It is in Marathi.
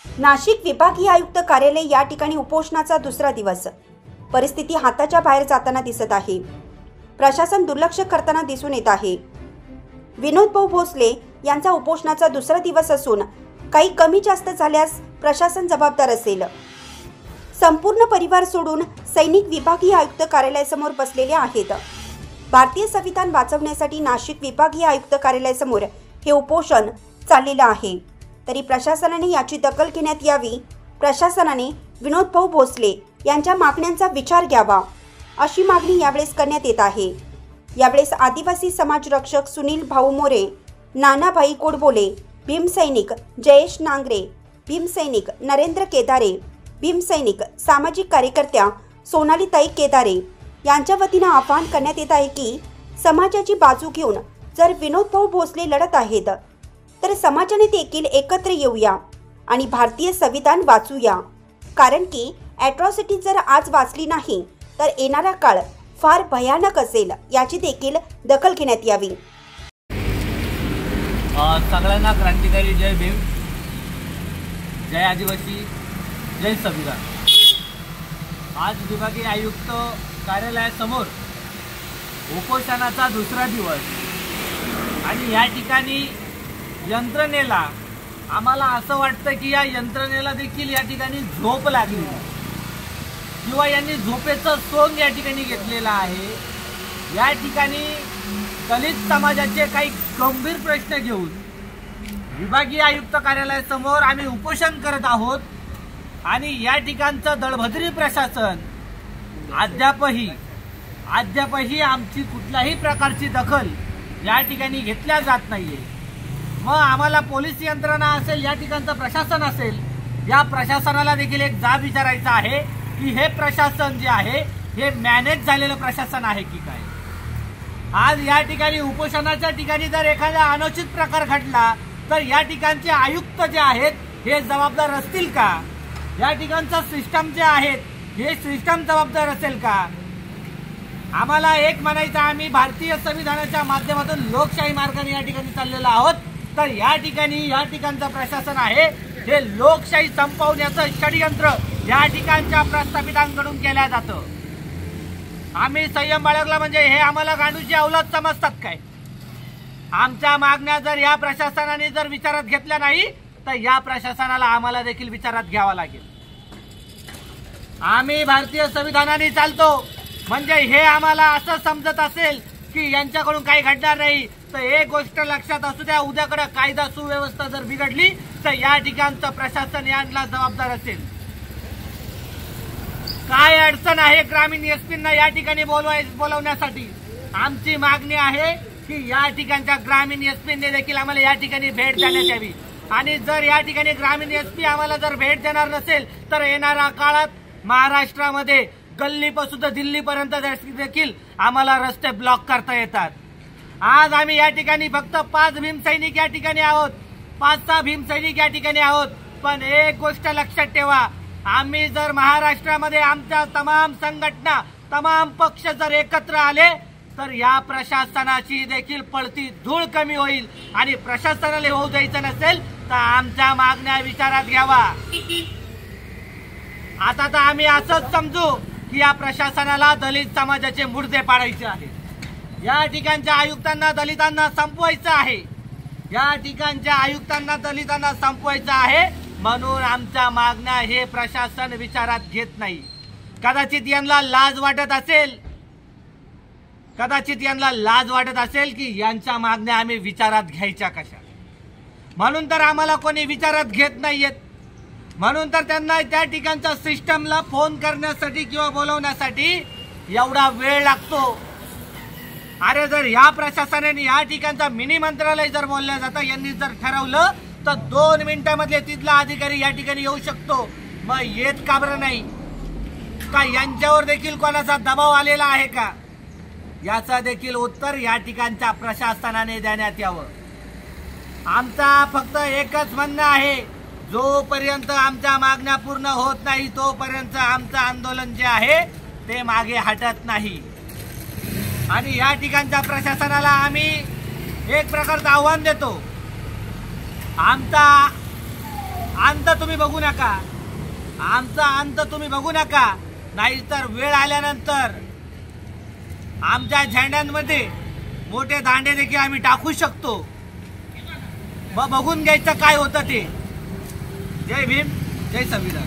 नाशिक विभागीय आयुक्त कार्यालय या ठिकाणी उपोषणाचा दुसरा दिवस। परिस्थिती हाताच्या बाहेर जाताना दिसत आहे। प्रशासन दुर्लक्ष करताना दिसून येत आहे। विनोद भाऊ भोसले यांचा उपोषणाचा दुसरा दिवस असून काही कमी जास्त झाल्यास प्रशासन जबाबदार असेल। संपूर्ण परिवार सोडून सैनिक विभागीय आयुक्त कार्यालयासमोर बसलेले आहेत। भारतीय संविधान वाचवण्यासाठी नाशिक विभागीय आयुक्त कार्यालयासमोर हे उपोषण चाललेलं आहे। तरी प्रशासनाने याची दखल घेण्यात यावी। प्रशासनाने विनोद भाऊ भोसले यांच्या मागण्यांचा विचार घ्यावा अशी मागणी यावेळेस करण्यात येत आहे। यावेळेस आदिवासी समाज रक्षक सुनील भाऊ मोरे, नानाभाई कोडबोले, भीमसैनिक जयेश नांगरे, भीमसैनिक नरेंद्र केदारे, भीमसैनिक सामाजिक कार्यकर्त्या सोनालीताई केदारे यांच्या वतीने आवाहन करण्यात येत आहे की समाजाची बाजू घेऊन जर विनोद भाऊ भोसले लढत आहेत तर समाजाने देखील एकत्र येऊया आणि भारतीय संविधान वाचूया। कारण की ॲट्रॉसिटी जर आज वाचली नाही तर येणारा काळ फार भयानक असेल, याची देखील दखल घेण्यात यावी। सगळ्यांना क्रांतिकारी जय भीम, जय आदिवासी, जय संविधान। आज विभागीय आयुक्त कार्यालयासमोर उपोषणाचा दुसरा दिवस आणि या ठिकाणी यंत्रणेला आम्हाला असं वाटतं की या यंत्रणेला देखील या ठिकाणी झोप लागली किंवा यांनी झोपेचं सोंग या ठिकाणी घेतलेलं आहे। या ठिकाणी दलित समाजाचे काही गंभीर प्रश्न घेऊन विभागीय आयुक्त कार्यालयासमोर आम्ही उपोषण करत आहोत आणि या ठिकाणचं दळभद्री प्रशासन अद्यापही आमची कुठल्याही प्रकारची दखल या ठिकाणी घेतल्या जात नाहीये। मग आम्हाला पोलीस यंत्रणा असेल, या ठिकाणचं प्रशासन असेल, या प्रशासनाला देखील एक जाब विचारायचा आहे की हे प्रशासन जे आहे हे मॅनेज झालेलं प्रशासन आहे की काय। आज या ठिकाणी उपोषणाच्या ठिकाणी जर एखादा अनुचित प्रकार घडला तर या ठिकाणचे आयुक्त जे आहेत हे जबाबदार असतील का? या ठिकाणचं सिस्टम जे आहेत हे सिस्टम जबाबदार असेल का? आम्हाला एक म्हणायचं, आम्ही भारतीय संविधानाच्या माध्यमातून लोकशाही मार्गाने या ठिकाणी चाललेलो आहोत, तर या ठिकाणचं प्रशासन आहे हे लोकशाही संपवण्याचं षडयंत्र या ठिकाणच्या प्रस्थापितांकडून केलं जातं। आम्ही संयम बाळगला म्हणजे हे आम्हाला गांडूची अवलाद समजतात काय? आमच्या मागण्या जर या प्रशासनाने जर विचारात घेतल्या नाही तर या प्रशासनाला आम्हाला देखील विचारात घ्यावा लागेल। आम्ही भारतीय संविधानाने चालतो म्हणजे हे आम्हाला असं समजत असेल की यांच्याकडून काही घडणार नाही तर एक गोष्ट लक्षात असू द्या, उद्याकडे कायदा सुव्यवस्था जर बिघडली तर या ठिकाणचं प्रशासन यांना जबाबदार असेल। काय अडचण आहे ग्रामीण एसपींना या ठिकाणी बोलवण्यासाठी? आमची मागणी आहे की या ठिकाणच्या ग्रामीण एसपींनी देखील आम्हाला या ठिकाणी भेट देण्यात यावी आणि जर या ठिकाणी ग्रामीण एसपी आम्हाला जर भेट देणार नसेल तर येणाऱ्या काळात महाराष्ट्रामध्ये गल्लीपासून तर दिल्लीपर्यंत देखील आम्हाला रस्ते ब्लॉक करता येतात। आज आम्ही या ठिकाणी फक्त 5 भीमसैनिक या ठिकाणी आहोत, 5-6 भीमसैनिक या ठिकाणी आहोत, पण एक गोष्ट लक्षात ठेवा, आम्ही जर महाराष्ट्रामध्ये आमच्या तमाम संघटना, तमाम पक्ष जर एकत्र आले तर या प्रशासनाची देखील पळती धूळ कमी होईल आणि प्रशासनाला होऊ द्यायचं नसेल तर आमच्या मागण्या विचारात घ्यावा। आता तर आम्ही असंच समजू की या प्रशासनाला दलित समाजाचे मुर्दे पाडायचे आहे, या ठिकाणच्या आयुक्तांना दलितांना संपवायचं आहे, या ठिकाणच्या आयुक्तांना दलितांना संपवायचं आहे, म्हणून आमच्या मागण्या हे प्रशासन विचारात घेत नाही। कदाचित यांना लाज वाटत असेल की यांच्या मागण्या आम्ही विचारात घ्यायच्या कशा, म्हणून तर आम्हाला कोणी विचारात घेत नाहीयेत, म्हणून तर त्यांना त्या ठिकाणच्या सिस्टमला फोन करण्यासाठी किंवा बोलवण्यासाठी एवढा वेळ लागतो। अरे जर या प्रशासनाने या ठिकाणचा मिनी मंत्रालय जर बोलल्या जातं, यांनी जर ठरवलं तर 2 मिनिटांमध्ये तिथला अधिकारी या ठिकाणी येऊ शकतो, मग येत का बरं नाही? का यांच्यावर देखील कोणाचा दबाव आलेला आहे का? याचा देखील उत्तर या ठिकाणच्या प्रशासनाने देण्यात यावं। आमचा फक्त एकच म्हणणं आहे, जोपर्यंत आमच्या मागण्या पूर्ण होत नाही तोपर्यंत आमचं आंदोलन जे आहे ते मागे हटत नाही आणि या ठिकाणच्या प्रशासनाला आम्ही एक प्रकारचं आव्हान देतो, आमचा अंत तुम्ही बघू नका, आमचा अंत तुम्ही बघू नका, नाहीतर वेळ आल्यानंतर आमच्या झेंड्यांमध्ये मोठे दांडे देखील आम्ही टाकू शकतो. मग बघून घ्यायचं काय होतं ते. जय भीम, जय संविधान.